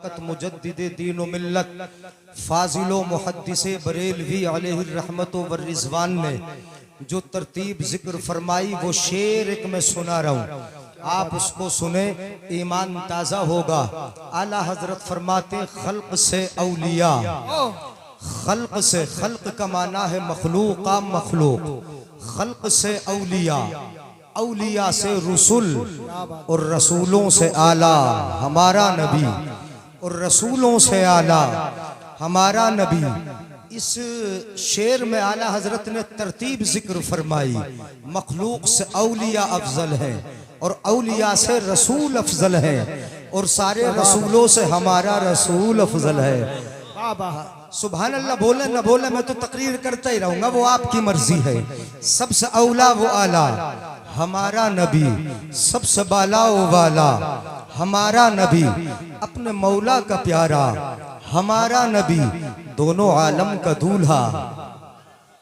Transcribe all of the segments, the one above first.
बरकत मुजद्दिदे दीन व मिल्लत फाजिलो मुहद्दिसे बरेलवी अलैहि रहमत व रिजवान ने जो तरतीब जिक्र फरमाई वो शेर एक मैं सुना रहा हूँ, आप उसको सुने, ईमान ताज़ा होगा। आला हजरत फरमाते खल्क से औलिया, खल्क से, खल्क का माना है मखलूका मखलूक, खल्क से औलिया, औलिया से रसूल और रसूलों से आला हमारा नबी, और रसूलों से आला हमारा नबी। इस शेर में आला हजरत ने तरतीब जिक्र फरमाई, मखलूक से औलिया अफजल है और औलिया से रसूल अफजल है और सारे रसूलों से हमारा रसूल अफजल है। सुभान अल्लाह, बोले न बोले मैं तो तकरीर करता ही रहूंगा, वो आपकी मर्जी है। सबसे औला वो आला हमारा नबी, सबसे बाला वो वाला हमारा नबी, अपने मौला का प्यारा हमारा नबी, दोनों आलम का दूल्हा।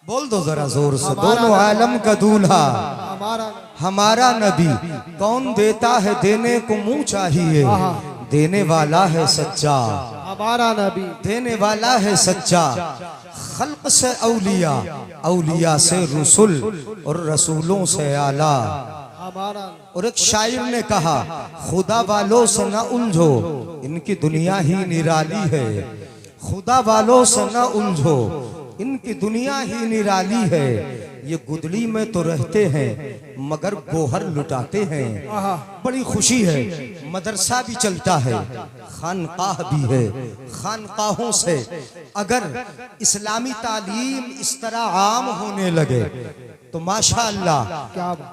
बोल दो जरा जोर से, दोनों आलम का दूल्हा हमारा नबी। कौन देता है देने को मुंह चाहिए, देने वाला है सच्चा हमारा नबी, देने वाला है सच्चा। खल्क से औलिया, औलिया से रसूल और रसूलों से आला हमारा। और एक शायर ने कहा, खुदा वालों से न उलझो, इनकी दुनिया ही निराली है। खुदा वालों से न उलझो, इनकी दुनिया ही निराली है। ये गुदड़ी में तो रहते हैं मगर गोहर लुटाते हैं। बड़ी खुशी है, मदरसा भी चलता है, खानकाह भी है। खानकाहों से अगर इस्लामी तालीम इस तरह आम होने लगे तो माशाअल्लाह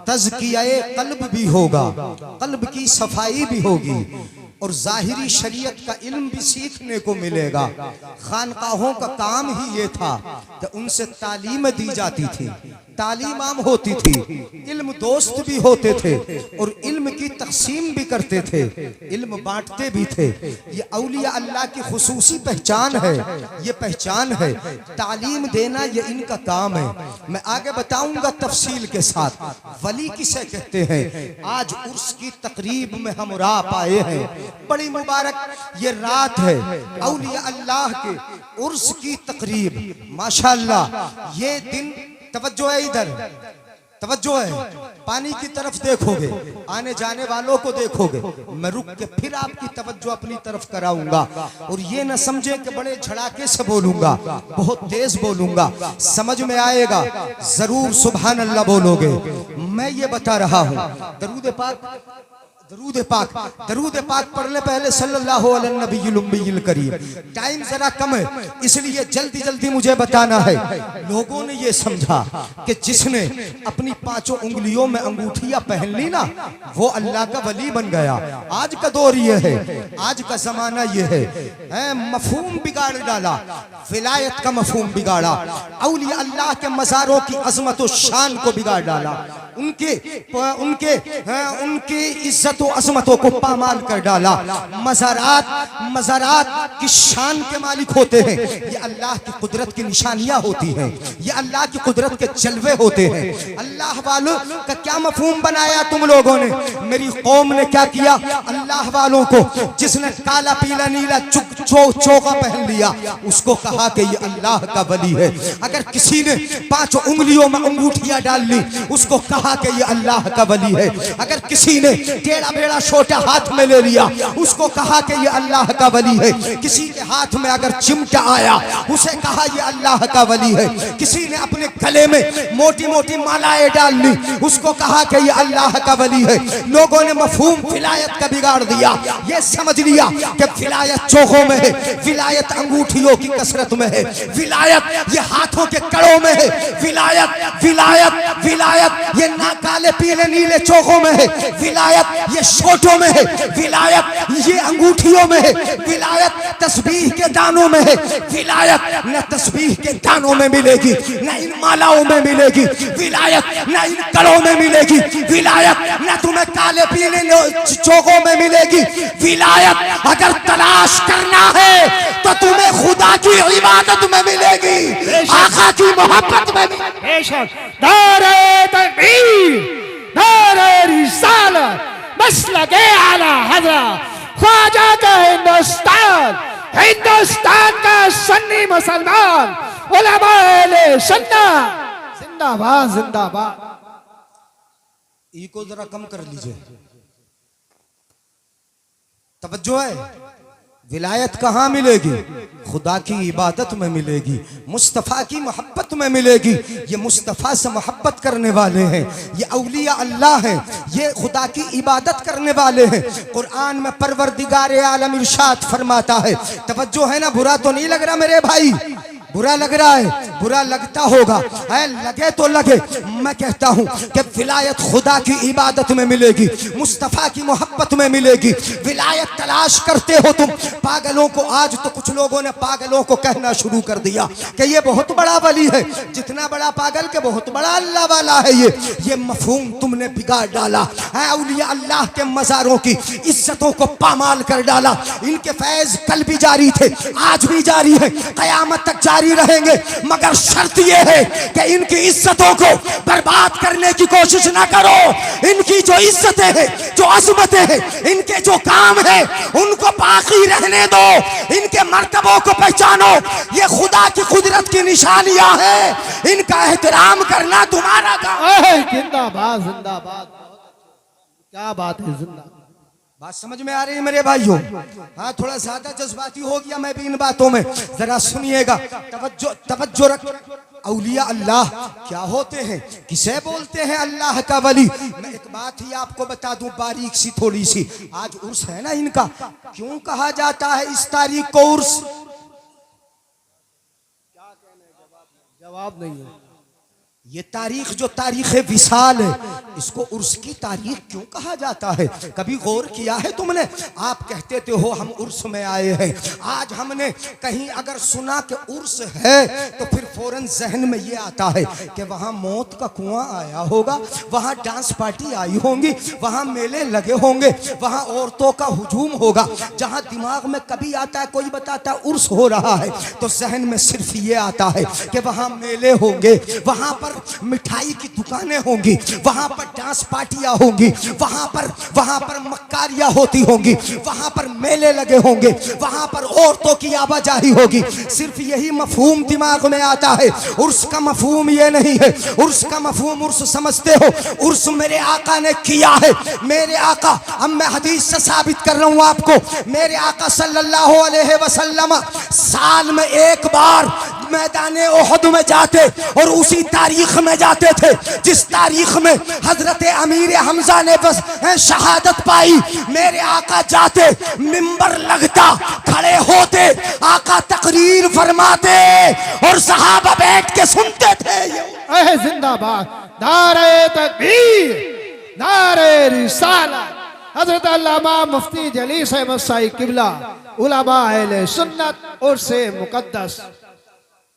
तज़किया कल्ब भी होगा, कल्ब की सफाई भी होगी और जाहिरी शरीयत का इल्म भी सीखने को मिलेगा। खानकाहों का काम ही ये था कि उनसे तालीम दी जाती थी, तालीम आम होती थी, इल्म दोस्त भी होते थे और इल्म की तकसीम भी करते थे, इल्म बांटते भी थे। ये औलिया अल्लाह की खुसूसी पहचान है, ये पहचान है, तालीम देना ये इनका काम है। मैं आगे बताऊंगा तफसील के साथ। वली किसे कहते हैं, आज उर्स की तकरीब में हम राह पाए हैं, बड़ी मुबारक ये रात है, औलिया अल्लाह के उर्स की तकरीब। माशाअल्लाह ये दिन, तवज्जो है इधर, तवज्जो है, पानी की तरफ देखोगे, आने जाने वालों को देखोगे, मैं रुक के फिर आपकी तवज्जो अपनी तरफ कराऊंगा। और ये न समझे कि बड़े झड़ाके से बोलूंगा, बहुत तेज बोलूंगा, समझ में आएगा जरूर। सुभान अल्लाह बोलोगे। मैं ये बता रहा हूँ, दरूद पाक, दरूद पाक, दरूद पाक पढ़ने पहले सल्लल्लाहु अलैहि नबील उम्मील करीम। टाइम जरा कम है इसलिए जल्दी जल्दी मुझे बताना है। लोगों ने ये समझा कि जिसने अपनी पांचों उंगलियों में अंगूठियां पहन ली ना वो अल्लाह का वली बन गया। आज का दौर ये है, आज का जमाना ये है, मफहूम बिगाड़ डाला, विलायत का मफहूम बिगाड़ा, औलिया अल्लाह के मज़ारों की अजमत और शान को बिगाड़ डाला, उनकी इज्जत और अजमतों को पामाल कर डाला। मज़ारात की शान के मालिक होते हैं, ये अल्लाह की कुदरत की निशानियां होती हैं, ये अल्लाह की कुदरत के जलवे होते हैं। अल्लाह वालों का क्या मफहूम बनाया तुम लोगों ने, मेरी कौम ने क्या किया। अल्लाह वालों को जिसने काला पीला नीला चोगा पहन लिया उसको कहा कि ये अल्लाह का वली है। अगर किसी ने पांचों उंगलियों में अंगूठियां डाल ली उसको कहा कि ये अल्लाह का वली है। अगर किसी ने टेढ़ा बेड़ा छोटा हाथ में ले लिया उसको कहा कि ये अल्लाह का वली है। किसी के हाथ में अगर चिमटा आया उसे कहा ये अल्लाह का वली है। किसी ने अपने गले में मोटी मोटी मालाएं डाल ली उसको कहा कि ये अल्लाह का वली है। लोगों ने मफहूम विलायत का बिगाड़ दिया, ये समझ लिया कि विलायत चोखों में है, विलायत अंगूठियों की कसरत में है, विलायत ये हाथों के कड़ों में है, विलायत विलायत विलायत ये ना काले पीले नीले चोखों में है, विलायत ये शोटों में है, विलायत ये अंगूठियों में है, विलायत तस्बीह के दानों में है। विलायत न तस्बीह के दानों में मिलेगी, न इन मालाओं में मिलेगी, विलायत न इन कड़ों में मिलेगी, विलायत न तुम्हें काले पीले चोखों में मिलेगी। विलायत अगर तलाश करना है तो तुम्हें खुदा की इबादत में मिलेगी, आका की मोहब्बत में। बेशक नारे तकबीर, नारे रिसालत, मसलके आला हज़रत ख्वाजा का हिंदुस्तान हिंदुस्तान का सन्नी मुसलमान उलमाए सुन्नत जिंदाबाद जिंदाबाद। ई को जरा कम कर लीजिए। तवज्जो है। विलायत कहाँ मिलेगी? खुदा की इबादत में मिलेगी, मुस्तफ़ा की मोहब्बत में मिलेगी। ये मुस्तफ़ा से मोहब्बत करने वाले हैं, ये औलिया अल्लाह हैं, ये खुदा की इबादत करने वाले हैं। कुरान में परवरदिगार आलम इरशाद फरमाता है, तवज्जो है ना? बुरा तो नहीं लग रहा मेरे भाई? बुरा लग रहा है? बुरा लगता होगा, है लगे तो लगे। मैं कहता हूं कि विलायत खुदा की इबादत में मिलेगी, मुस्तफ़ा की मोहब्बत में मिलेगी। विलायत तलाश करते हो तुम पागलों को। आज तो कुछ लोगों ने पागलों को कहना शुरू कर दिया कि ये बहुत बड़ा वली है, जितना बड़ा पागल के बहुत बड़ा अल्लाह वाला है। ये मफहूम तुमने बिगाड़ डाला है। औलिया अल्लाह के मज़ारों की इज्जतों को पामाल कर डाला। इनके फैज़ कल भी जारी थे, आज भी जारी है, क़यामत तक जारी रहेंगे। मगर शर्त यह है कि इनकी इज्जतों को बर्बाद करने की कोशिश ना करो। इनकी जो इज्जतें हैं, जो अज़मतें हैं, इनके जो काम है, उनको बाकी रहने दो। इनके मर्तबों को पहचानो। ये खुदा की कुदरत की निशानियां हैं, इनका एहतराम करना तुम्हारा काम। जिंदाबाद जिंदाबाद। क्या बात है, जिंदाबाद। बात समझ में आ रही है मेरे भाइयों? हाँ, थोड़ा ज्यादा जज्बाती हो गया मैं भी इन बातों में, जरा सुनिएगा। तवज्जो रख। औलिया अल्लाह क्या होते हैं, किसे बोलते हैं अल्लाह का वली? मैं एक बात ही आपको बता दूं, बारीक सी थोड़ी सी। आज उर्स है ना इनका, क्यों कहा जाता है इस तारीख को उर्स? जवाब नहीं है। ये तारीख जो तारीख विसाल है, इसको उर्स की तारीख क्यों कहा जाता है? कभी गौर किया है तुमने? आप कहते थे हो हम उर्स में आए हैं। आज हमने कहीं अगर सुना कि उर्स है तो फिर फौरन जहन में ये आता है कि वहाँ मौत का कुआं आया होगा, वहाँ डांस पार्टी आई होंगी, वहाँ मेले लगे होंगे, वहाँ औरतों का हुजूम होगा। जहाँ दिमाग में कभी आता है, कोई बताता है उर्स हो रहा है, तो जहन में सिर्फ ये आता है कि वहाँ मेले होंगे, वहाँ पर मिठाई की दुकानें होंगी, वहां पर डांस पार्टियां होंगी, वहां पर मक्कारियां होती होंगी, वहां पर मेले लगे होंगे, वहां पर औरतों की आवाजाही होगी। सिर्फ यही मफहूम दिमाग में आता है। उर्स का मफहूम ये नहीं है। उर्स का मफहूम उर्स समझते हो, उर्स मेरे आका ने किया है। मेरे आका, अब मैं हदीस से साबित कर रहा हूं आपको, मेरे आका सल्लल्लाहु अलैहि वसल्लम साल में एक बार मैदान ओहद में जाते और उसी तारीख में जाते थे जिस तारीख में हजरत अमीर हमजा ने बस शहादत पाई। मेरे आका जाते, मिंबर लगता, खड़े होते, आका तकरीर फरमाते और सहाबा बैठ के सुनते थे। जिंदाबाद। नारे तकबीर, नारे रिसालत। हजरत अल्लामा मुफ्ती जलीस अहमद साई किबला उलमा अहले सुन्नत और से मुकद्दस।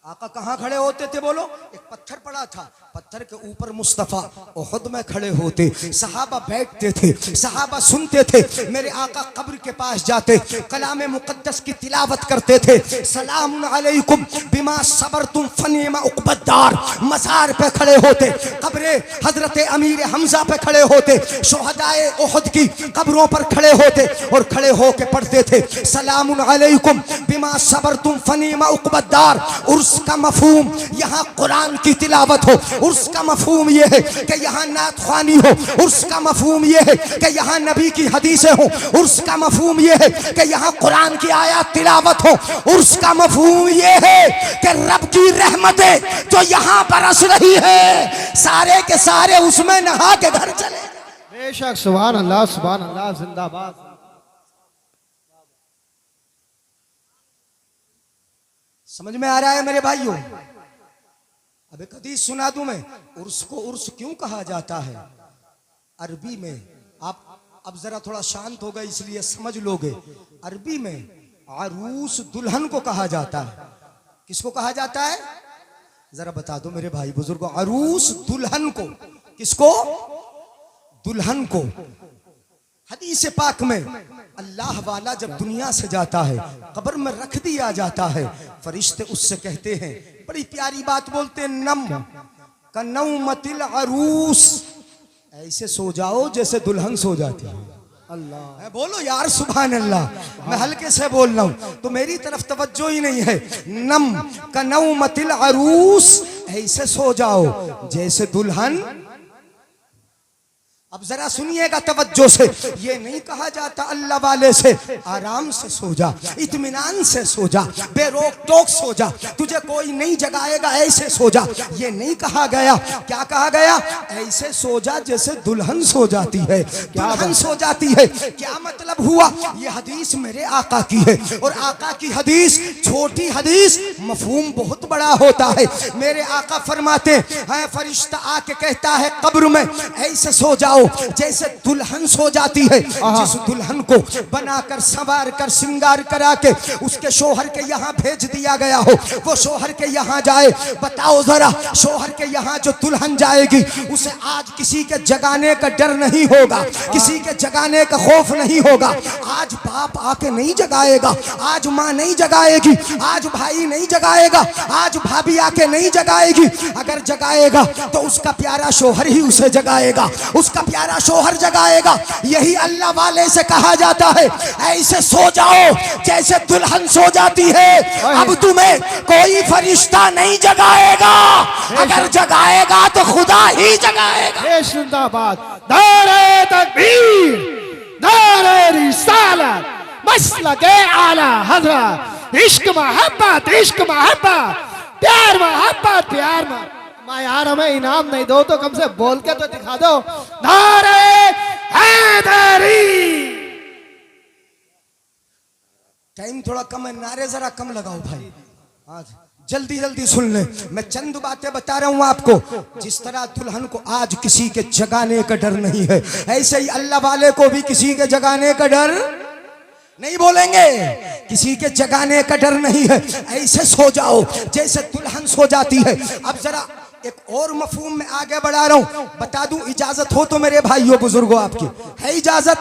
आका कहाँ खड़े होते थे बोलो? एक पत्थर पड़ा था, पत्थर के ऊपर मुस्तफ़ा ओहद में खड़े होते, सहाबा बैठते थे, सहाबा सुनते थे। मेरे आका कब्र के पास जाते, कलाम मुकद्दस की तिलावत करते थे। सलाम अलैकुम बिमा सबरतुम फनीमा उक़बद्दार। मज़ार पे खड़े होते, कब्रे हजरत अमीर हमजा पे खड़े होते, शुहदाए ओहद की कब्रों पर खड़े होते और खड़े होके पढ़ते थे सलाम अलैकुम बिमा सबरतुम फनीमा उक़बद्दार। उर्स का मफहूम यहाँ कुरान की तिलावत हो, उर्स का मफहूम ये है कि यहाँ नात ख्वानी हो, उर्स का मफहूम ये है कि यहाँ नबी की हदीसें हो, उर्स का मफहूम ये है कि यहाँ कुरान की आयत तिलावत हो, उर्स का मफहूम ये है कि रब की रहमतें जो यहाँ बरस रही है, सारे के सारे उसमें नहा के घर चले। बेशक, सुभान अल्लाह, सुभान अल्लाह, जिंदाबाद। समझ में आ रहा है मेरे भाइयों? अब एक हदीस सुना दूं मैं। उर्स को उर्स क्यों कहा जाता है अरबी में? आप अब जरा थोड़ा शांत हो गए इसलिए समझ लोगे। अरबी में अरूस दुल्हन को कहा जाता है। किसको कहा जाता है? जरा बता दो मेरे भाई बुजुर्गों। अरूस दुल्हन को, किसको? दुल्हन को। हदीस पाक में अल्लाह वाला जब दुनिया से जाता है, कब्र में रख दिया जाता है, फरिश्ते उससे कहते हैं, बड़ी प्यारी बात बोलते हैं, नम कनौमतिल अरूस, ऐसे सो जाओ जैसे दुल्हन सो जाती है। अल्लाह। बोलो यार सुभान अल्लाह। मैं हल्के से बोल रहा हूं तो मेरी तरफ तवज्जो ही नहीं है। नम का नौमतिल अरूस, ऐसे सो जाओ जैसे दुल्हन। अब जरा सुनिएगा तवज्जो से, ये नहीं कहा जाता अल्लाह वाले से आराम से सो जा, इत्मीनान से सो जा, बेरोक टोक सो जा, तुझे कोई नहीं जगाएगा ऐसे सो जा, ये नहीं कहा गया। क्या कहा गया? ऐसे सो जा जैसे दुल्हन सो जाती है, दुल्हन सो जाती है। क्या मतलब हुआ? ये हदीस मेरे आका की है और आका की हदीस छोटी हदीस, मफहूम बहुत बड़ा होता है। मेरे आका फरमाते हैं फरिश्ता आके कहता है कब्र में ऐसे सो जाओ जैसे दुल्हन सो जाती है। जिस दुल्हन को बनाकर संवार कर श्रृंगार करा के उसके शोहर के यहाँ भेज दिया गया हो, वो शोहर के यहाँ जाए। बताओ जरा, शोहर के यहाँ जो दुल्हन जाएगी उसे आज किसी के जगाने का डर नहीं होगा, किसी के जगाने का खौफ नहीं होगा। आज बाप आके नहीं जगाएगा, आज माँ नहीं जगाएगी, आज भाई नहीं जगाएगा, आज भाभी आके नहीं जगाएगी। अगर जगाएगा तो उसका प्यारा शोहर ही उसे जगाएगा, उसका प्यारा शोहर जगाएगा। यही अल्लाह वाले से कहा जाता है ऐसे सो जाओ जैसे दुल्हन सो जाती है। अब तुम्हें कोई फरिश्ता नहीं जगाएगा, अगर जगाएगा तो खुदा ही जगाएगा। ये जिंदाबाद, नारे तकबीर, नारे रिसालत, मसलके आला हज़रत, इश्क मोहब्बत, इश्क मोहब्बत, प्यार मोहब्बत, प्यार मोहब्बत। माँ यार हमें इनाम नहीं दो तो कम से बोल के तो दिखा दो, नारे हैदरी। टाइम थोड़ा कम है, नारे जरा कम लगाओ भाई। आज जल्दी जल्दी सुन ले, मैं चंद बातें बता रहा हूं आपको। जिस तरह दुल्हन को आज किसी के जगाने का डर नहीं है, ऐसे ही अल्लाह वाले को भी किसी के जगाने का डर नहीं। बोलेंगे किसी के जगाने का डर नहीं है। ऐसे सो जाओ जैसे दुल्हन सो जाती है। अब जरा एक और मफहूम में आगे बढ़ा रहा हूं, बता दूं, इजाजत हो तो मेरे भाइयों बुजुर्गों, आपकी है इजाजत?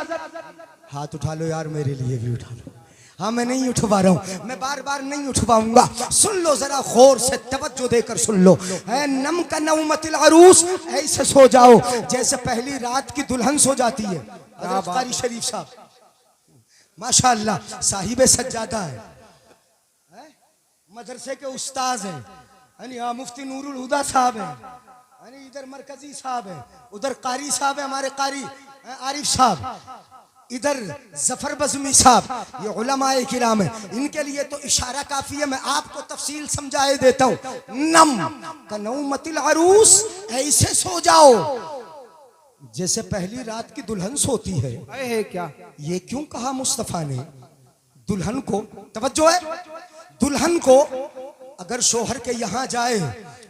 हाथ उठा लो यार, मेरे लिए भी उठा लो। हाँ, मैं नहीं उठवा रहा हूं, मैं बार बार नहीं उठवाऊंगा। सुन लो जरा गौर से, तवज्जो देकर सुन लो। है नम का नौमतिल अरूस, ऐसे सो जाओ जैसे पहली रात की दुल्हन सो जाती है। हज़रत कारी शरीफ साहब माशाअल्लाह साहिब सज्जादा है, मदरसे के उस्ताद हैं, मुफ्ती नूरुल हुदा साहब हैं, इधर मरकजी साहब हैं, उधर कारी साहब है हमारे कारी आरिफ साहब, इधर जफर बज़मी साहब, ये उलमाए किराम है। इनके लिए तो इशारा काफी है, मैं आपको तफसील समझाए देता हूँ। नम का नौमतिल अरूस, ऐसे सो जाओ जैसे पहली रात की दुल्हन सोती है। क्या ये क्यों कहा मुस्तफा ने? दुल्हन को तवज्जो है, दुल्हन को अगर शोहर के यहाँ जाए,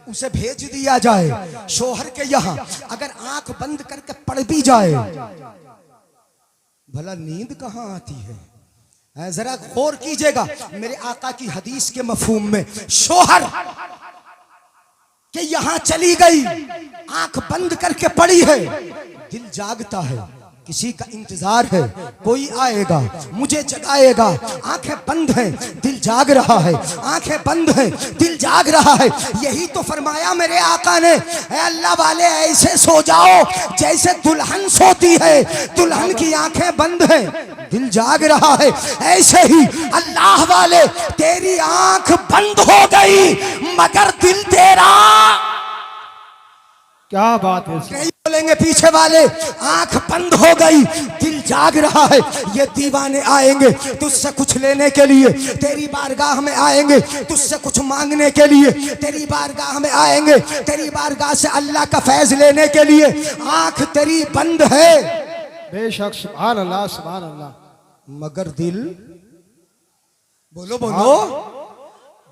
उसे भेज दिया जाए शोहर के यहाँ, अगर आंख बंद करके पड़ भी जाए, भला नींद कहाँ आती है? जरा गौर कीजिएगा मेरे आका की हदीस के मफहूम में। शोहर कि यहाँ चली गई, आंख बंद करके पड़ी है, दिल जागता है, किसी का इंतजार है, कोई आएगा मुझे जगाएगा। आंखें बंद हैं, दिल जाग रहा है, आंखें बंद हैं, दिल जाग रहा है। यही तो फरमाया मेरे आका ने, अल्लाह वाले ऐसे सो जाओ जैसे दुल्हन सोती है, दुल्हन की आंखें बंद हैं, दिल जाग रहा है। ऐसे ही अल्लाह वाले, तेरी आंख बंद हो गई मगर दिल तेरा, क्या बात है? नहीं बोलेंगे पीछे वाले, आंख बंद हो गई दिल जाग रहा है। ये दीवाने आएंगे तुझसे कुछ लेने के लिए, तेरी बारगाह में आएंगे तुझसे कुछ मांगने के लिए, तेरी बारगाह में आएंगे तेरी बारगाह से अल्लाह का फैज लेने के लिए। आंख तेरी बंद है बेशक, सुभान अल्लाह, सुभान अल्लाह, मगर दिल, बोलो बोलो,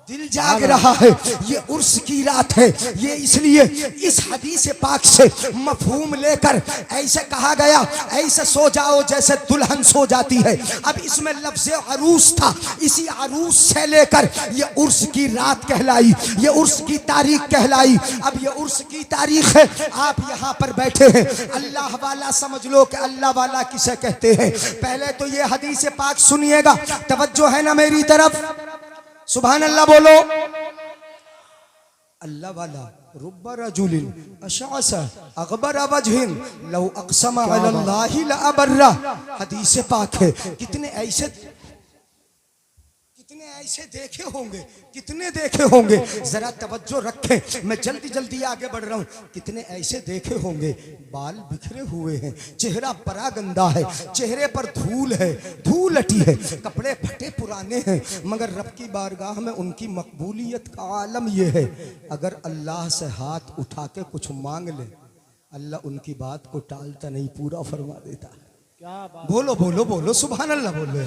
दिल जाग रहा है। ये उर्स की रात है, ये इसलिए इस हदीस पाक से मफहूम लेकर ऐसे कहा गया, ऐसे सो जाओ जैसे दुल्हन सो जाती है। अब इसमें लफ्ज़ अरूस था, इसी अरूस से लेकर ये उर्स की रात कहलाई, ये उर्स की तारीख कहलाई। अब ये उर्स की तारीख है, आप यहाँ पर बैठे हैं, अल्लाह वाला समझ लो कि अल्लाह वाला किसे कहते हैं। पहले तो ये हदीस पाक सुनिएगा, तवज्जो है ना मेरी तरफ? सुभान अल्लाह बोलो। अल्लाह वाला रुब्बा रजुलिन अशअस अगबर वजहिन लौ अक़सम अलल्लाहि लअबर्रा। हदीस पाक है। कितने ऐसे देखे होंगे, कितने देखे होंगे, जरा तवज्जो रखें, मैं जल्दी जल्दी आगे बढ़ रहा हूं। कितने ऐसे देखे होंगे बाल बिखरे हुए हैं, चेहरा परागंदा है, चेहरे पर धूल है, धूल अटी है, कपड़े फटे पुराने हैं, मगर रब की बारगाह में उनकी मकबूलियत का आलम यह है, अगर अल्लाह से हाथ उठा के कुछ मांग ले, अल्लाह उनकी बात को टालता नहीं, पूरा फरमा देता। बोलो बोलो बोलो सुभान अल्लाह बोलो।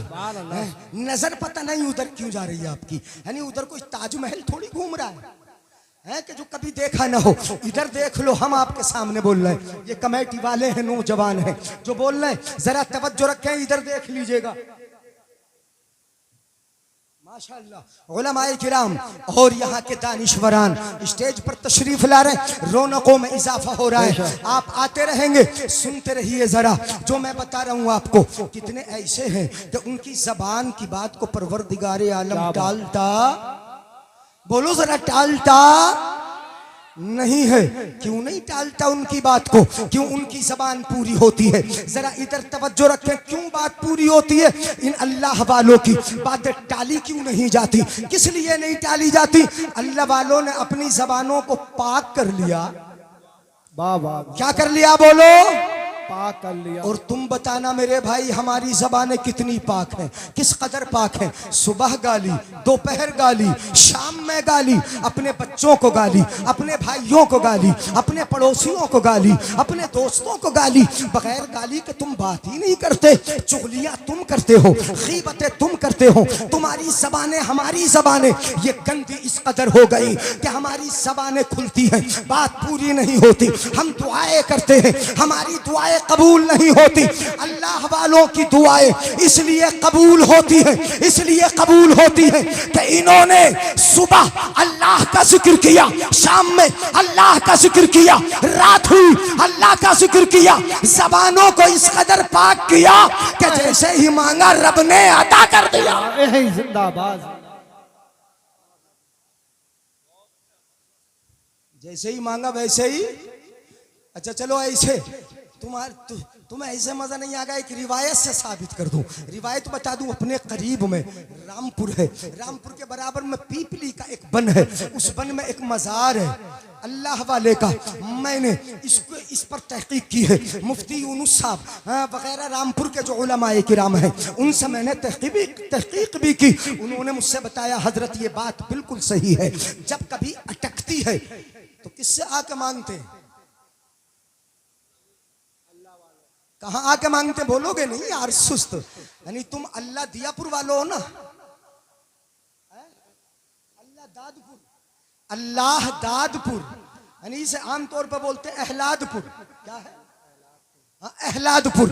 नजर पता नहीं उधर क्यों जा रही है आपकी, यानी उधर कोई ताजमहल थोड़ी घूम रहा है कि जो कभी देखा ना हो। इधर देख लो, हम आपके सामने बोल रहे हैं, ये कमेटी वाले हैं, नौजवान हैं जो बोल रहे हैं, जरा तवज्जो रखें, इधर देख लीजिएगा। माशाअल्लाह उलमाए किराम और यहाँ के दानिशवरान स्टेज पर तशरीफ ला रहे हैं, रौनकों में इजाफा हो रहा है। आप आते रहेंगे, सुनते रहिए जरा जो मैं बता रहा हूँ आपको। कितने ऐसे हैं कि उनकी जबान की बात को परवरदिगारे आलम टालता, बोलो जरा, टालता नहीं है। क्यों नहीं टालता उनकी बात को? क्यों उनकी जबान पूरी होती है? जरा इधर तवज्जो रखें, क्यों बात पूरी होती है? इन अल्लाह वालों की बातें टाली क्यों नहीं जाती? किस लिए नहीं टाली जाती? अल्लाह वालों ने अपनी जबानों को पाक कर लिया। बाबा क्या कर लिया? बोलो, पाक कर लिया। और तुम बताना मेरे भाई, हमारी जबानें कितनी पाक हैं, किस कदर पाक हैं? सुबह गाली, दोपहर गाली, शाम में गाली, अपने बच्चों को गाली, अपने भाइयों को गाली, अपने पड़ोसियों को गाली, अपने दोस्तों को गाली। बगैर गाली के तुम बात ही नहीं करते। चुगलियां तुम करते हो, गीबतें तुम करते हो। तुम्हारी जबानें, हमारी जबानें ये गंदी इस कदर हो गई कि हमारी जबानें खुलती हैं, बात पूरी नहीं होती। हम दुआएं करते हैं, हमारी दुआएं कबूल नहीं होती। अल्लाह वालों की दुआएं इसलिए कबूल होती है, इसलिए कबूल होती है कि इन्होंने सुबह अल्लाह का जिक्र किया, शाम में अल्लाह का जिक्र किया, रात हुई अल्लाह का जिक्र किया। जबानों को इस कदर पाक किया कि जैसे ही मांगा रब ने अता कर दिया। जिंदाबाद। जैसे ही मांगा वैसे ही। अच्छा चलो, ऐसे तुम्हें ऐसे मजा नहीं आएगा, एक रिवायत से साबित कर दूं। रिवायत बता दूं, अपने करीब में रामपुर है, रामपुर के बराबर में पीपली का एक बन है, उस बन में एक मजार है अल्लाह वाले का। मैंने इस पर तहकीक की है, मुफ्ती यूनुस साहब वगैरह रामपुर के जो उलमाए किराम हैं उनसे मैंने तहकीक भी की। उन्होंने मुझसे बताया, हजरत ये बात बिल्कुल सही है, जब कभी अटकती है तो किससे आके मांगते हैं? कहाँ आके मांगते? बोलोगे नहीं यार, सुस्त। यानी तुम अल्लाह दियापुर वालों हो ना, अल्लाह दादपुर, अल्लाह दादपुर, यानी इसे आमतौर पर बोलते हैं अहलादपुर। क्या है? हाँ, अहलादपुर।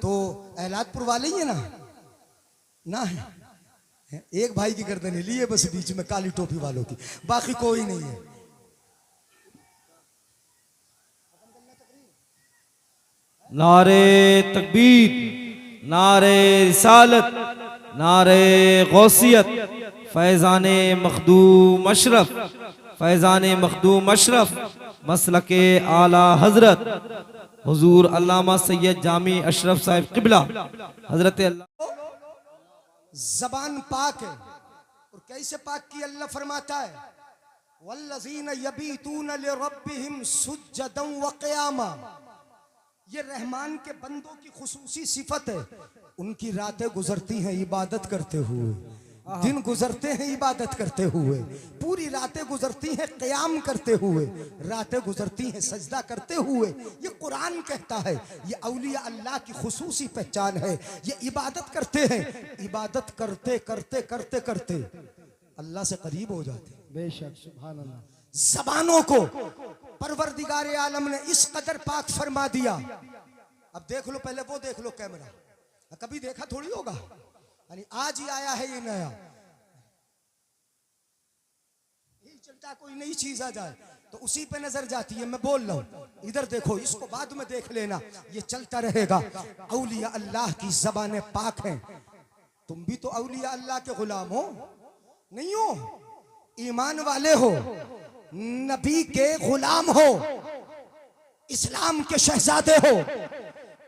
तो अहलादपुर वाले ही है ना है। एक भाई की गर्दन ली है बस बीच में, काली टोपी वालों की, बाकी कोई नहीं है। नारे तकबीर, नारे रिसालत, नारे गौसियत, फैज़ाने मखदूम अशरफ, फैज़ाने मखदूम अशरफ, मसलके आला हजरत हुजूर अल्लामा सैयद जामी अशरफ साहिब क़िबला हजरत। जबान पाक है, और कैसे पाक की? अल्लाह फरमाता है, वल्लज़ीना यबीतूना लिरब्बिहिम सुज्जदन व क़ियामा। ये रहमान के बंदों की खुसूसी सिफत है, उनकी रातें गुजरती हैं इबादत करते हुए, दिन गुजरते हैं इबादत करते हुए, पूरी रातें गुजरती हैं क़याम करते हुए, रातें गुजरती हैं सजदा करते हुए। ये कुरान कहता है, ये औलिया अल्लाह की खुसूसी पहचान है। ये इबादत करते हैं, इबादत करते करते करते करते अल्लाह से करीब हो जाते हैं। बेशक, सुभान अल्लाह। जबानों को परवरदिगारे आलम ने इस कदर पाक फरमा दिया। अब देख लो, पहले वो देख लो कैमरा, कभी देखा थोड़ी होगा, यानी आज ही आया है ये नया। यही चलता, कोई नई चीज आ जाए तो उसी पे नजर जाती है। मैं बोल रहा हूं, इधर देखो, इसको बाद में देख लेना, ये चलता रहेगा। औलिया अल्लाह की जबानें पाक हैं। तुम भी तो औलिया अल्लाह के गुलाम हो, नहीं हो? ईमान वाले हो, नबी के गुलाम हो, इस्लाम के शहजादे हो,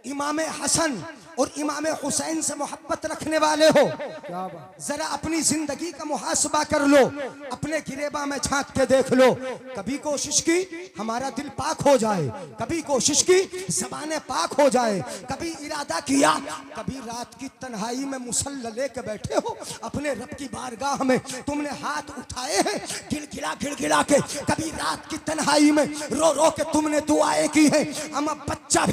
इमाम हसन और इमाम हुसैन से मोहब्बत रखने वाले हो, क्या बात। जरा अपनी जिंदगी का मुहासबा कर लो, अपने गिरेबा में झांक के देख लो। कभी कोशिश की हमारा दिल पाक हो जाए, कभी कोशिश की ज़बाने पाक हो जाए, कभी इरादा किया, कभी रात की तन्हाई में मुसल्ला लेके बैठे हो अपने रब की बारगाह में, तुमने हाथ उठाए हैं गिड़गिड़ा के, कभी रात की तन्हाई में रो रो के तुमने दुआएं की हैं। अमा बच्चा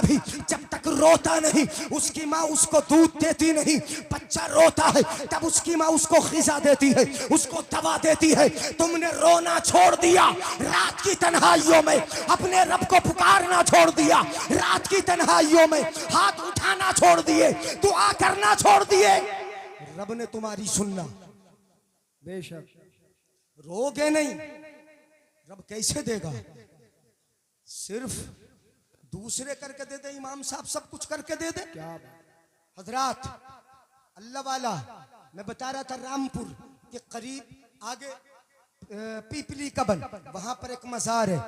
भी जब तक रोता नहीं उसकी माँ उसको दूध देती नहीं, बच्चा रोता है तब उसकी माँ उसको ग़िज़ा देती है, उसको दवा देती है। तुमने रोना छोड़ दिया, रात की तन्हाइयों में अपने रब को पुकारना छोड़ दिया, रात की तन्हाइयों में हाथ उठाना छोड़ दिए, दुआ करना छोड़ दिए। रब ने तुम्हारी सुनना, बेशक। रोगे नहीं, रब कैसे देगा? सिर्फ दूसरे करके दे दे, इमाम साहब सब कुछ करके दे दे। क्या बात। हजरात अल्लाह वाला, मैं बता रहा था रामपुर के करीब आगे पीपली कबन, वहां पर एक मजार है,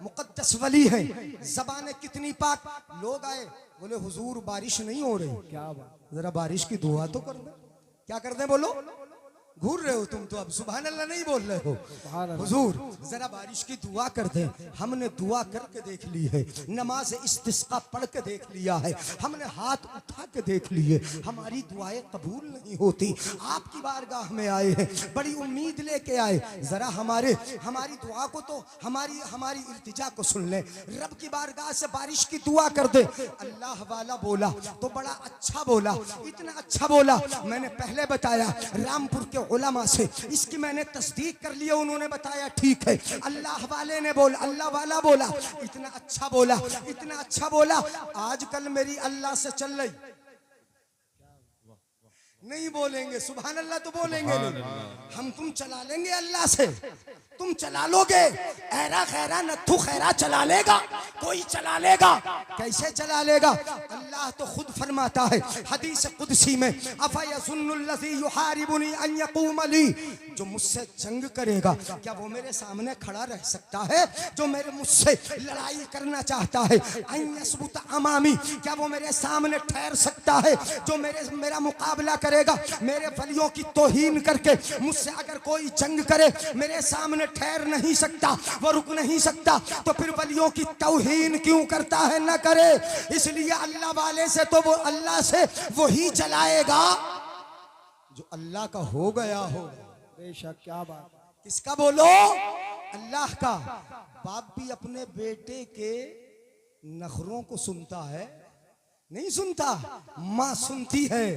मुकद्दस वली है, जबाने कितनी पाक। लोग आए बोले हुजूर बारिश नहीं हो रही, क्या बात। जरा बारिश की दुआ तो कर दे। क्या कर दे बोलो? घूर रहे हो तुम तो, अब सुभान अल्लाह नहीं बोल रहे हो। हुजूर जरा बारिश की दुआ कर दे। हमने दुआ करके देख ली है, नमाज इस्तिस्का पढ़ के देख लिया है, हमने हाथ उठा के देख लिए, हमारी दुआएं कबूल नहीं होती। आपकी बारगाह में आए हैं, बड़ी उम्मीद लेके आए, जरा हमारी दुआ को तो हमारी इल्तिजा को सुन ले, रब की बारगाह से बारिश की दुआ कर दे। अल्लाह वाला बोला तो बड़ा अच्छा बोला, इतना अच्छा बोला, मैंने पहले बताया रामपुर के उलमा से इसकी मैंने तस्दीक कर लिया, उन्होंने बताया ठीक है। अल्लाह वाले ने बोला, अल्लाह वाला बोला, इतना अच्छा बोला, इतना अच्छा बोला। आजकल मेरी अल्लाह से चल रही, नहीं बोलेंगे सुभान अल्लाह तो बोलेंगे नहीं, हम तुम चला लेंगे अल्लाह से, तुम चला लोगे। ऐरा खैरा नत्थु खैरा चला लेगा कोई? चला लेगा कैसे चला लेगा? अल्लाह तो खुद फरमाता है हदीस कुदसी में, अफयज़ुन्नुल्लज़ी युहारिबुनी अन यक़ूम ली, जो मुझसे जंग करेगा क्या वो मेरे सामने खड़ा रह सकता है? जो मेरे मुझसे लड़ाई करना चाहता है, अन यसबुत अमामी, क्या वो मेरे सामने ठहर सकता है? जो मेरा मुकाबला करेगा, मेरे वलियों की तौहीन करके मुझसे अगर कोई जंग करे, मेरे सामने ठहर नहीं सकता, वो रुक नहीं सकता, तो फिर वलियों की तौहीन क्यों करता है? न करे। इसलिए अल्लाह वाले से तो वो अल्लाह से वही चलाएगा जो अल्लाह का हो गया हो। बेशक। क्या बात। किसका बोलो? अल्लाह का। बाप भी अपने बेटे के नखरों को सुनता है? नहीं सुनता, माँ सुनती है।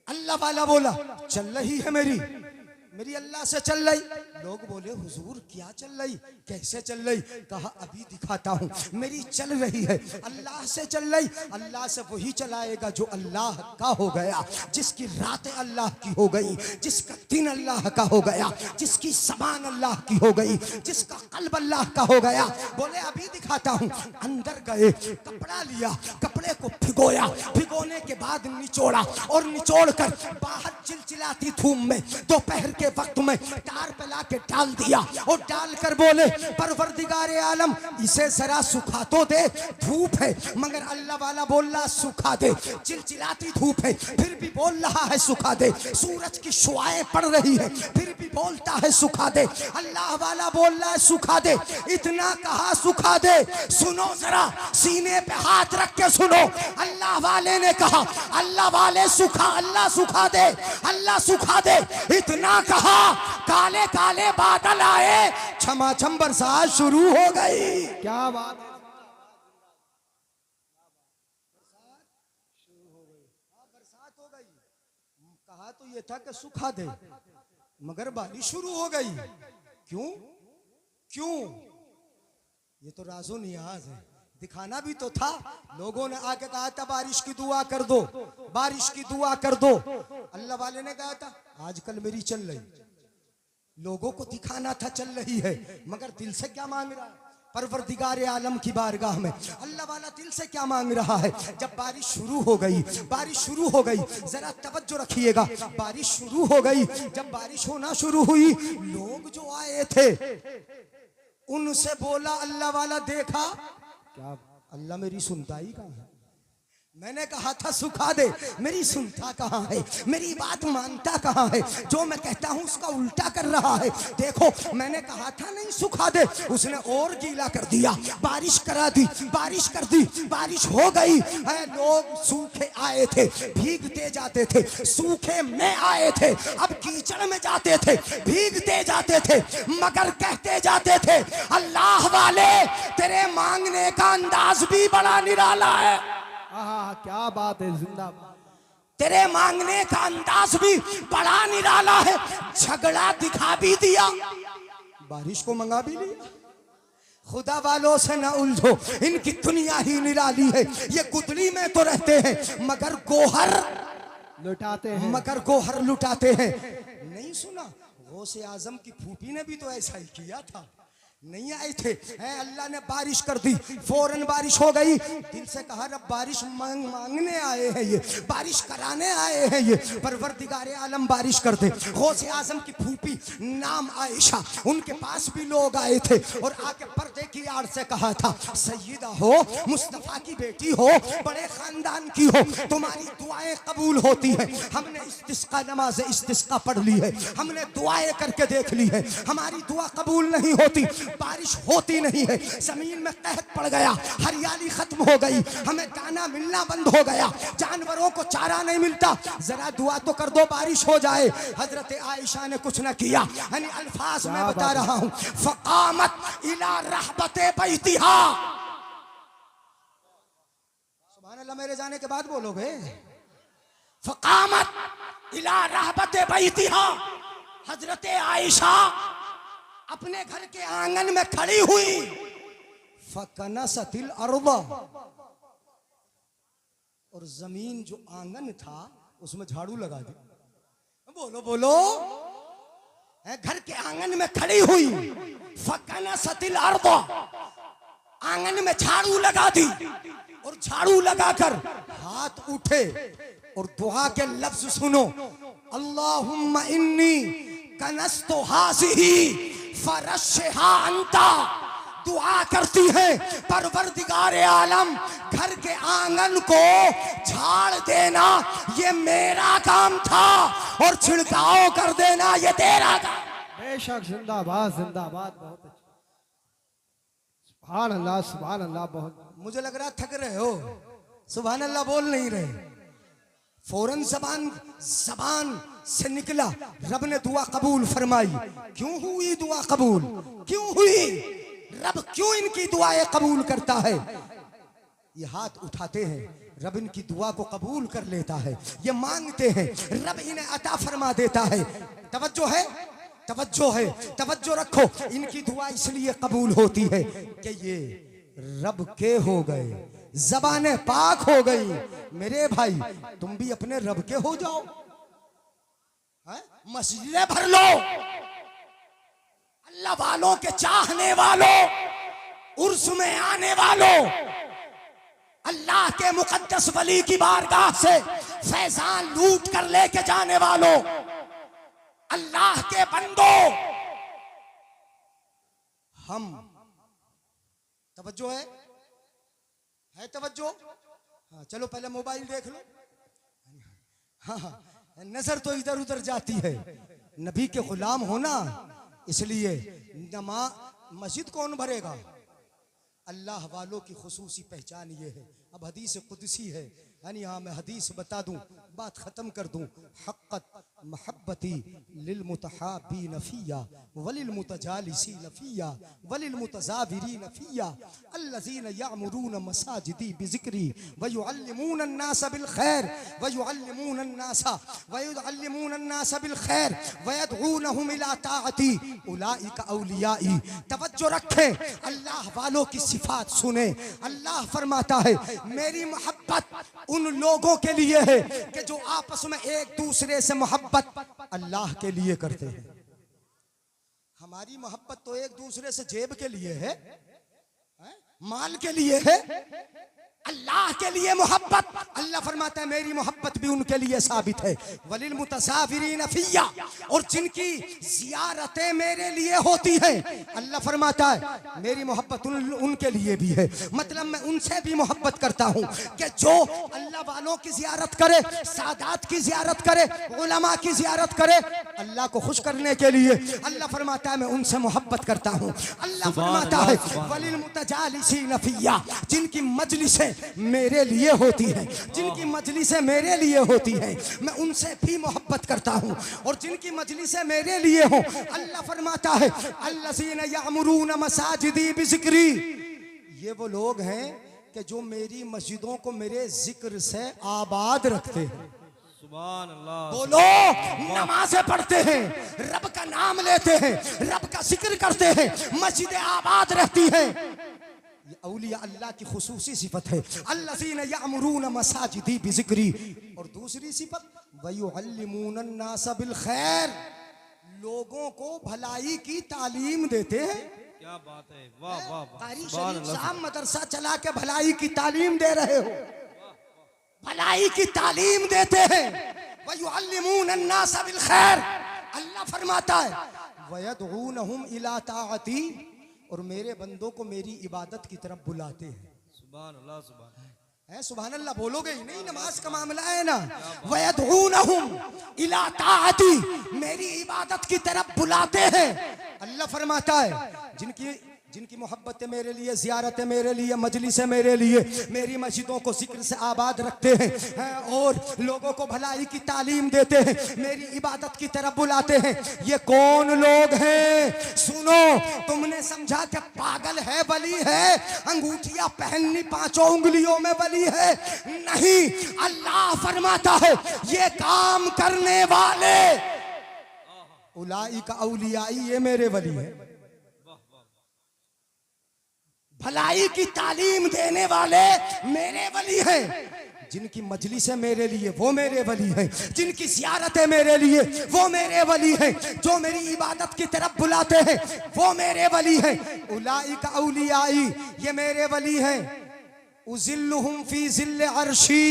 अल्लाह वाला बोला चल रही है मेरी अल्लाह से चल रही। लोग बोले हुजूर क्या चल रही, कैसे चल रही? कहा अभी दिखाता हूँ। मेरी चल रही है, अल्लाह से चल रही। अल्लाह से वही चलाएगा जो अल्लाह का हो गया, जिसकी रातें अल्लाह की हो गई, जिसका दिन अल्लाह का हो गया, जिसकी ज़बान अल्लाह की हो गई, जिसका कल्ब अल्लाह का हो गया। बोले अभी दिखाता हूँ। अंदर गए, कपड़ा लिया, कपड़े को भिगोया, भिगोने के बाद निचोड़ा, और निचोड़ कर बाहर चिलचिलाती धूप में दोपहर के वक्त में टार पे ला के डाल दिया, और डाल कर बोले परवरदिगार आलम इसे जरा सुखा तो दे, धूप है। मगर अल्लाह वाला बोल रहा सुखा दे, चिलचिलाती धूप है फिर भी बोल रहा है सुखा दे, सूरज की शुआएं पड़ रही है फिर भी बोलता है सुखा दे। अल्लाह वाला बोल रहा है सुखा दे। इतना कहा सुखा दे, सुनो जरा, सीने पे हाथ रख के सुनो। अल्लाह वाले ने कहा, अल्लाह वाले सुखा, अल्लाह सुखा दे, अल्लाह सुखा दे। इतना कहा, काले काले बादल आए, छमाछम बरसात शुरू हो गई। क्या बात। बरसात हो गई। कहा तो ये था कि सुखा दे, मगर बारिश शुरू हो गई। क्यों? ये तो राजो नियाज है, दिखाना भी तो था। लोगों ने आके कहा था बारिश की दुआ कर दो, बारिश की दुआ कर दो। अल्लाह वाले ने कहा था आजकल मेरी चल रही, लोगों को दिखाना था चल रही है, मगर दिल से क्या मांग रहा है? परवरदिगार आलम की बारगाह में अल्लाह वाला दिल से क्या मांग रहा है। जब बारिश शुरू हो गई, बारिश शुरू हो गई, जरा तवज्जो रखिएगा, बारिश शुरू हो गई। जब बारिश होना शुरू हुई, लोग जो आए थे उनसे बोला अल्लाह वाला, देखा क्या अल्लाह मेरी सुनता ही कहाँ है। मैंने कहा था सुखा दे, मेरी सुनता कहाँ है, मेरी बात मानता कहाँ है, जो मैं कहता हूँ उसका उल्टा कर रहा है। देखो मैंने कहा था नहीं सुखा दे, उसने और गीला कर दिया, बारिश करा दी, बारिश कर दी, बारिश हो गई है। लोग सूखे आए थे, भीगते जाते थे, सूखे में आए थे, अब कीचड़ में जाते थे, भीगते जाते थे, मगर कहते जाते थे अल्लाह वाले तेरे मांगने का अंदाज भी बड़ा निराला है। आहा, क्या बात है, जिंदाबाद। तेरे मांगने का अंदाज भी बड़ा निराला है। झगड़ा दिखा भी दिया, बारिश को मंगा भी लिया। खुदा वालों से न उलझो, इनकी दुनिया ही निराली है। ये गुदली में तो रहते हैं मगर गोहर लुटाते हैं, मगर गोहर लुटाते हैं। नहीं सुना, गौसे आजम की फूफी ने भी तो ऐसा ही किया था। नहीं आए थे, अल्लाह ने बारिश कर दी, फौरन बारिश हो गई। दिल से कहा रब बारिश मांगने आए हैं, ये बारिश कराने आए हैं, ये परवरदिगार आलम बारिश कर दे। गौसे आजम की फूफी नाम आयशा, उनके पास भी लोग आए थे और आके पर्दे की आड़ से कहा था सैयदा हो, मुस्तफा की बेटी हो, बड़े खानदान की हो, तुम्हारी दुआएं कबूल होती हैं। हमने इस्तिस्का नमाज इस्तिस्का पढ़ ली है, हमने दुआएं करके देख ली है, हमारी दुआ कबूल नहीं होती, बारिश होती नहीं है, जमीन में कहत पड़ गया, हरियाली खत्म हो गई, हमें दाना मिलना बंद हो गया, जानवरों को चारा नहीं मिलता, जरा दुआ तो कर दो बारिश हो जाए। हजरत आयशा ने कुछ न किया, यानी अल्फाज में बता रहा हूं, फकामत इला रहबते बैतिहा। सुभान अल्लाह, मेरे जाने के बाद बोलोगे। फकामत इला रहबते बैतिहा, हजरत आयशा अपने घर के आंगन में खड़ी हुई। फकनसतिल अर्दा, और जमीन जो आंगन था उसमें झाड़ू लगा दी। बोलो बोलो, घर के आंगन में खड़ी हुई, फकनसतिल अर्दा, आंगन में झाड़ू लगा दी, और झाड़ू लगाकर हाथ उठे और दुआ के लफ्ज सुनो, अल्लाहुम्मा इन्नी कनस्तु हाज़िही फरश्हा अंता। दुआ करती है परवरदिगार आलम, घर के आंगन को झाड़ देना ये मेरा काम था, और छिड़काव कर देना ये तेरा काम। बेशक, जिंदाबाद जिंदाबाद, बहुत अच्छा, सुभान अल्लाह सुभान अल्लाह। बहुत, मुझे लग रहा थक रहे हो, सुभान अल्लाह बोल नहीं रहे। फौरन जबान से निकला, रब ने दुआ कबूल फरमाई। क्यों हुई दुआ कबूल, क्यों हुई, रब क्यों इनकी दुआएं कबूल करता है। ये हाथ उठाते हैं, रब इनकी दुआ को कबूल कर लेता है। ये मांगते हैं, रब इन्हें अता फरमा देता है। तवज्जो है, तवज्जो है, तवज्जो रखो। इनकी दुआ इसलिए कबूल होती है कि ये रब के हो गए, ज़बाने पाक हो गई। मेरे भाई तुम भी अपने रब के हो जाओ, मस्जिदें भर लो, अल्लाह वालों के चाहने वालों, उर्स में आने वालों, अल्लाह के मुकद्दस वली की बारगाह से फैजान लूट कर लेके जाने वालों, अल्लाह के बंदो, हम तवज्जो है तवज्जो। हाँ चलो पहले मोबाइल देख लो। हाँ, नजर तो इधर उधर जाती है। नबी के गुलाम होना, इसलिए मस्जिद कौन भरेगा, अल्लाह वालों की खुसूसी पहचान ये है। अब हदीस कुदसी है, यानी हाँ मैं हदीस बता दूं, बात खत्म कर दूं। हक़्क़त महब्बती लिल मुतहाबी नफिया वलिल मुतजालिसी नफिया वलिल मुतजाविरी नफिया अल्लज़ीन यामुरून मसाजिदी बिज़िक्री व युअल्लिमून अन्नास बिल खैर व युअल्लिमून अन्नास बिल खैर व यदऊनहुम इला ताअती उलाइका औलियाई। तवज्जो रखें, अल्लाह वालों की सिफात सुने। अल्लाह फरमाता है मेरी मोहब्बत उन लोगों के लिए है कि जो आपस में एक दूसरे से मोहब्बत अल्लाह के लिए करते हैं। हमारी मोहब्बत तो एक दूसरे से जेब के लिए है, माल के लिए है, अल्लाह के लिए मोहब्बत। अल्लाह फरमाता है मेरी मोहब्बत भी उनके लिए साबित है। वलिल मुतसाफिरीन फिया, और जिनकी जियारतें मेरे लिए होती हैं, अल्लाह फरमाता है मेरी मोहब्बत उनके लिए भी है। मतलब मैं उनसे भी मोहब्बत करता हूँ कि जो अल्लाह वालों की जियारत करे, सादात की जियारत करे, उलमा की जियारत करे, अल्लाह को खुश करने के लिए, अल्लाह फरमाता है मैं उनसे मोहब्बत करता हूँ। अल्लाह फरमाता है वलिल मुतजालिसीन फिया, जिनकी मजलिसें मेरे लिए होती है, जिनकी मजलिसें मेरे लिए होती है, मैं उनसे भी मोहब्बत करता हूं। और जिनकी मजलिसें मेरे लिए हो, अल्लाह फरमाता है अल्लज़ीना यअमुरून मसाजिदी बिज़िक्री, ये वो लोग हैं कि जो मेरी मस्जिदों को मेरे जिक्र से आबाद रखते हैं। सुभान अल्लाह। वो लोग नमाज़ें पढ़ते हैं, रब का नाम लेते हैं, रब का जिक्र करते हैं, मस्जिदें आबाद रहती हैं। ये औलिया अल्लाह की खुसूसी सिफत है, अल्लज़ीना यअमुरून मसाजिदी बिज़िक्री। और दूसरी सिफत वयुअल्लिमून अन्नास बिल खैर, लोगों को भलाई की तालीम देते हैं। क्या बात है, वाह वाह वाह। कारी सुभान शरीफ अल्लाह। साहब मदरसा चला के भलाई की तालीम दे रहे हो, भलाई की तालीम देते हैं। वयुअल्लिमून अन्नास बिल खैर, अल्लाह फरमाता है वयदऊनहुम इला ताअती, और मेरे बंदों को मेरी इबादत की तरफ बुलाते हैं। सुभान अल्लाह, सुभान है सुभान अल्लाह बोलोगे ही नहीं, नमाज का मामला है ना। वयदऊनहुम इला ताअती, मेरी इबादत की तरफ बुलाते हैं। अल्लाह फरमाता है जिनकी मोहब्बत मेरे लिए, ज़ियारत मेरे लिए, मजलिस मेरे लिए, मेरी मस्जिदों को जिक्र से आबाद रखते हैं और लोगों को भलाई की तालीम देते हैं, मेरी इबादत की तरफ बुलाते हैं। ये कौन लोग हैं? सुनो, तुमने समझा कि पागल है वली है, अंगूठियां पहननी 5 उंगलियों में वली है? नहीं, अल्लाह फरमाता है ये काम करने वाले उलाई का औलियाई, ये मेरे वली है। भलाई की तालीम देने वाले मेरे वली हैं। जिनकी मजलिसें मेरे लिए, वो मेरे वली हैं। जिनकी ज़ियारतें मेरे लिए, वो मेरे वली हैं। जो मेरी इबादत की तरफ बुलाते हैं, वो मेरे वली हैं। उलाई का औलियाई, ये मेरे वली हैं। उज़िल्लुहुम फी ज़िल्ल अर्शी,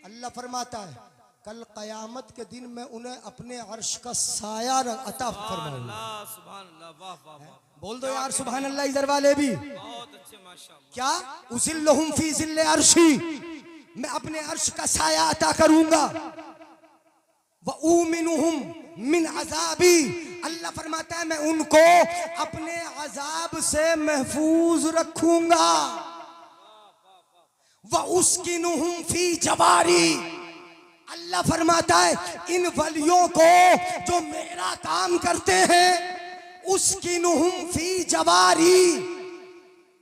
अल्लाह फरमाता है कल क़यामत के दिन में उन्हें अपने अर्श का साया अता फरमाऊंगा। सुभान अल्लाह, वाह वाह वाह। बोल दो यार सुभान अल्लाह, इधर वाले भी। बहुत अच्छे, माशाअल्लाह। क्या? उज़िल्लुहुम फी ज़िल्ल अर्शी, मैं अपने अर्श का साया अता करूंगा। व उमिनुहुम मिन अज़ाबी, अल्लाह फरमाता है मैं उनको अपने अजाब से महफूज रखूंगा। व उस्किनुहुम फी जवारी, अल्लाह फरमाता है इन वलियों को जो मेरा काम करते हैं, उस्किनुहुम फी जवारी,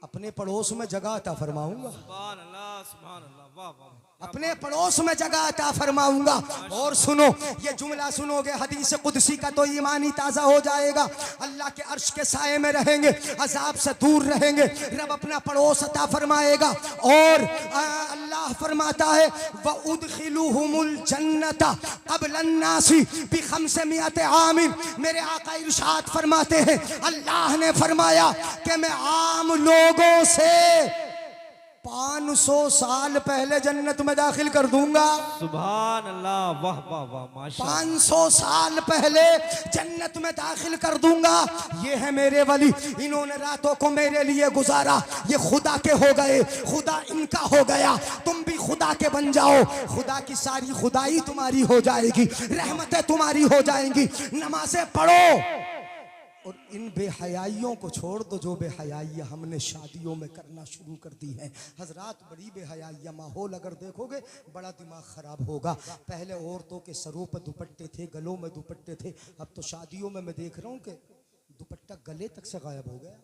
अपने पड़ोस में जगह अता फरमाऊंगा। सुभान अल्लाह, सुभान अल्लाह, वाह वाह। अपने पड़ोस में जगह अता फरमाऊंगा। और सुनो, ये जुमला सुनोगे हदीस कुदसी का तो ईमान ही ताज़ा हो जाएगा। अल्लाह के अर्श के साए में रहेंगे, अजाब से दूर रहेंगे, रब अपना पड़ोस अता फरमाएगा। और अल्लाह फरमाता है व उदखिलुहुमुल जन्नता क़ब्ल अन्नासी बि500 आमिन, मेरे आका इरशाद फरमाते हैं, अल्लाह ने फरमाया कि मैं आम लोगों से 500 साल पहले जन्नत में दाखिल कर दूंगा। सुभान अल्लाह, वाह वाह वाह, माशाअल्लाह। 500 साल पहले जन्नत में दाखिल कर दूंगा। ये है मेरे वली, इन्होंने रातों को मेरे लिए गुजारा, ये खुदा के हो गए, खुदा इनका हो गया। तुम भी खुदा के बन जाओ, खुदा की सारी खुदाई तुम्हारी हो जाएगी, रहमतें तुम्हारी हो जाएंगी। नमाजें पढ़ो और इन बेहयाइयों को छोड़ दो जो बेहयाइयाँ हमने शादियों में करना शुरू कर दी हैं। हजरात, बड़ी बेहयाइयाँ, माहौल अगर देखोगे बड़ा दिमाग ख़राब होगा। पहले औरतों के सरों पर दुपट्टे थे, गलों में दुपट्टे थे, अब तो शादियों में मैं देख रहा हूँ कि दुपट्टा गले तक से गायब हो गया,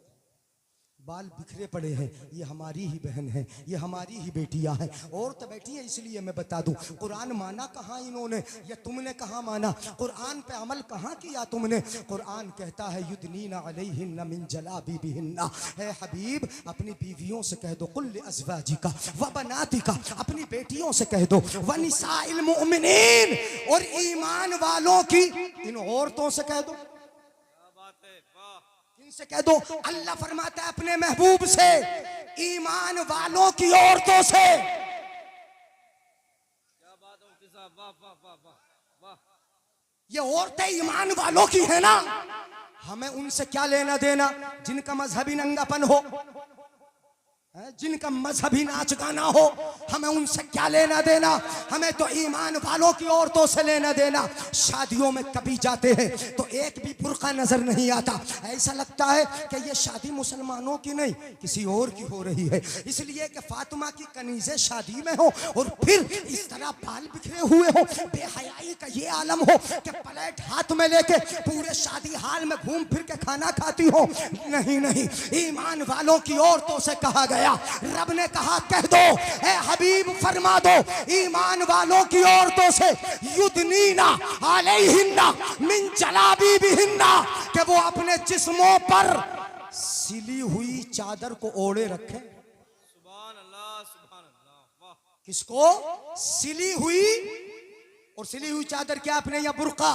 बाल बिखरे पड़े हैं। ये हमारी ही बहन है, ये हमारी ही बेटियां हैं। औरत बैठी है, इसलिए मैं बता दूं, कुरान माना कहाँ इन्होंने, या तुमने कहाँ माना? कुरान पे अमल कहाँ किया तुमने? कुरान कहता है युदनीना अलैहिन्ना मिन जलाबिबिहिन्ना, है हबीब अपनी बीवियों से कह दो, कुल अज़वाजिका व बनातिका, अपनी बेटियों से कह दो, व निसाइल मुमिनीन, और ईमान वालों की इन औरतों से कह दो। उनसे कह दो अल्लाह फरमाता है अपने महबूब से, ईमान वालों की औरतों से। क्या बात है मुफ्ती साहब, वाह वाह वाह वाह वाह। ये औरतें ईमान वालों की है ना, हमें उनसे क्या लेना देना जिनका मजहबी नंगापन हो, जिनका मजहबी नाच गाना हो, हमें उनसे क्या लेना देना। हमें तो ईमान वालों की औरतों से लेना देना। शादियों में कभी जाते हैं तो एक भी बुर्का नजर नहीं आता, ऐसा लगता है कि ये शादी मुसलमानों की नहीं किसी और की हो रही है, इसलिए कि फातिमा की कनीज़ें शादी में हो और फिर इस तरह बाल बिखरे हुए हो, बेहयाई का ये आलम हो कि प्लेट हाथ में लेके पूरे शादी हाल में घूम फिर के खाना खाती हो। नहीं नहीं, ईमान वालों की औरतों से कहा गया, रब ने कहा कह दो ए हबीब फरमा दो ईमान वालों की औरतों से, युदनीना अलैहिन्ना मिन जलाबीबिहिन्ना, कि वो अपने जिस्मों पर सिली हुई चादर को ओढ़े रखें। सुभान अल्लाह वाह। किसको? सिली हुई, और सिली हुई चादर क्या अपने यहाँ बुर्का,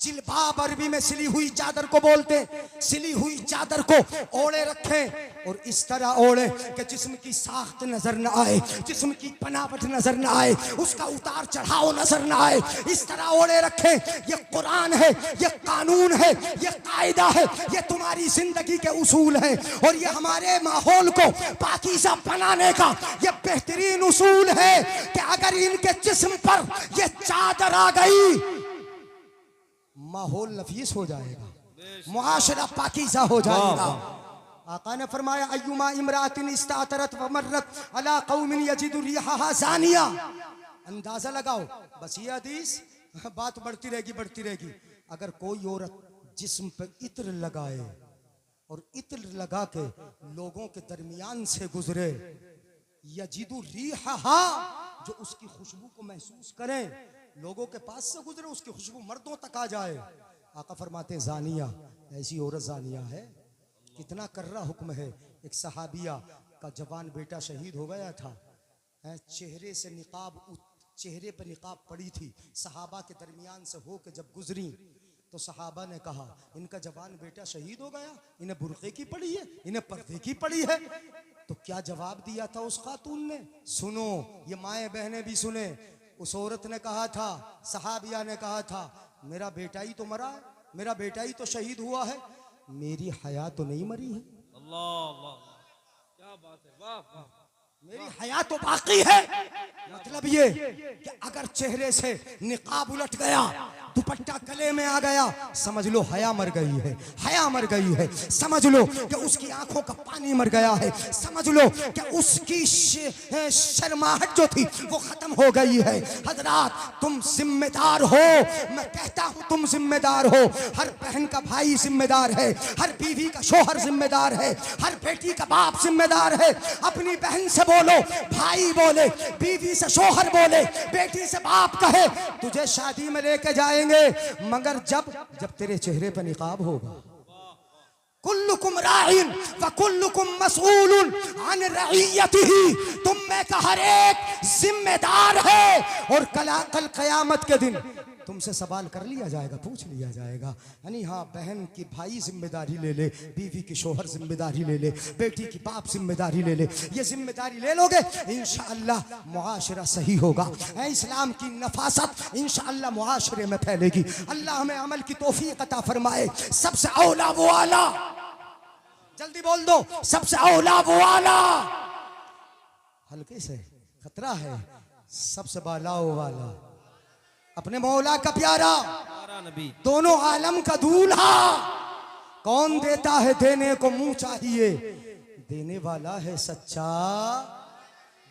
जिलबाब अरबी में सिली हुई चादर को बोलते हैं। सिली हुई चादर को ओढ़े रखें और इस तरह ओढ़े कि जिस्म की साख्त नजर न आए, जिस्म की बनावट नजर न आए, उसका उतार चढ़ाव नजर न आए, इस तरह ओढ़े रखें। ये कुरान है, ये कानून है, ये कायदा है, ये तुम्हारी जिंदगी के उसूल हैं और ये हमारे माहौल को पाकीज़ा बनाने का ये बेहतरीन उसूल है कि अगर इनके जिस्म पर ये चादर आ गई माहौल नफीस हो जाएगा, मुआशरा पाकीज़ा हो जाएगा। आका ने फरमाया अय्युमा इमरातिन इस्तातरत व मर्रत अला कौमिन यजिदु रिहा ज़ानिया। अंदाजा लगाओ, बस ये हदीस बात बढ़ती रहेगी बढ़ती रहेगी। अगर कोई औरत जिस्म पे इत्र लगाए और इत्र लगा के लोगों के दरमियान से गुजरे, यजिदु रिहा, जो उसकी खुशबू को महसूस करें, लोगों के पास से गुजरे उसकी खुशबू मर्दों तक आ जाए, आका फरमाते जानिया, ऐसी औरत जानिया है। कितना कर्रा हुक्म है। एक सहाबिया का जवान बेटा शहीद हो गया था, चेहरे से निकाब, चेहरे पर निकाब पड़ी थी, सहाबा के दरमियान से हो के जब गुजरी तो सहाबा ने कहा इनका जवान बेटा शहीद हो गया, इन्हें बुर्के की पड़ी है, इन्हें पर्दे की पड़ी है। तो क्या जवाब दिया था उस खातून ने? सुनो, ये माएँ बहनें भी सुने। उस औरत ने कहा था, सहाबिया ने कहा था, मेरा बेटा ही तो मरा है, मेरा बेटा ही तो शहीद हुआ है, मेरी हया तो नहीं मरी है। अल्लाह वाह, क्या बात है, वाह वाह। मेरी हया तो बाकी है। मतलब ये कि अगर चेहरे से निकाब उलट गया, दुपट्टा गले में आ गया, समझ लो हया मर गई है, हया मर गई है। समझ लो कि उसकी आंखों का पानी मर गया है, समझ लो कि उसकी शर्माहट जो थी वो खत्म हो गई है। हजरात तुम जिम्मेदार हो, मैं कहता हूं तुम जिम्मेदार हो। हर बहन का भाई जिम्मेदार है, हर बीवी का शोहर जिम्मेदार है, हर बेटी का बाप जिम्मेदार है। अपनी बहन से बोलो, भाई बोले, बीवी से शोहर बोले, बेटी से बाप कहे तुझे शादी में लेके जाएंगे, मगर जब तेरे चेहरे पर निकाब होगा। कुल्लुकुम राइन व कुल्लुकुम मसऊलुन अन रइयतिही, तुम में का हर एक जिम्मेदार है और कल कयामत के दिन तुमसे सवाल कर लिया जाएगा, पूछ लिया जाएगा। यानी हाँ, बहन की भाई जिम्मेदारी ले ले, बीवी की शोहर जिम्मेदारी ले ले, बेटी की बाप जिम्मेदारी ले ले। ये जिम्मेदारी ले लोगे इंशाअल्लाह मुआशरा सही होगा, इस्लाम की नफासत इंशाअल्लाह मुआशरे में फैलेगी। अल्लाह हमें अमल की तौफीक अता फरमाए। सबसे औला वो आला, जल्दी बोल दो, सबसे औला वो आला, हल्के से खतरा है, सबसे बाला वो वाला, अपने मौला का प्यारा, नबी, दोनों आलम का दूल्हा। कौन देता है देने को मुंह चाहिए, देने वाला है सच्चा,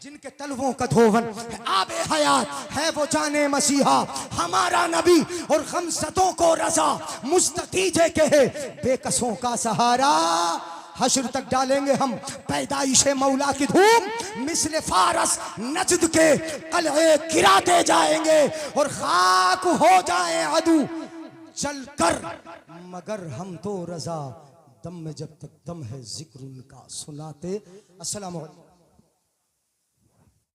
जिनके तलवों का धोवन है आबे हयात है वो जाने मसीहा, हमारा नबी और खमसतों को रजा, मुस्ततीजे के है बेकसों का सहारा। हश्र तक डालेंगे हम पैदाइशे मौला की धूम, मिसले फारस नजद के कलहे गिराते जाएंगे और खाक हो जाए अदू जलकर, मगर हम तो रजा, दम में जब तक दम है जिक्र उनका सुनाते। अस्सलाम वालेकुम।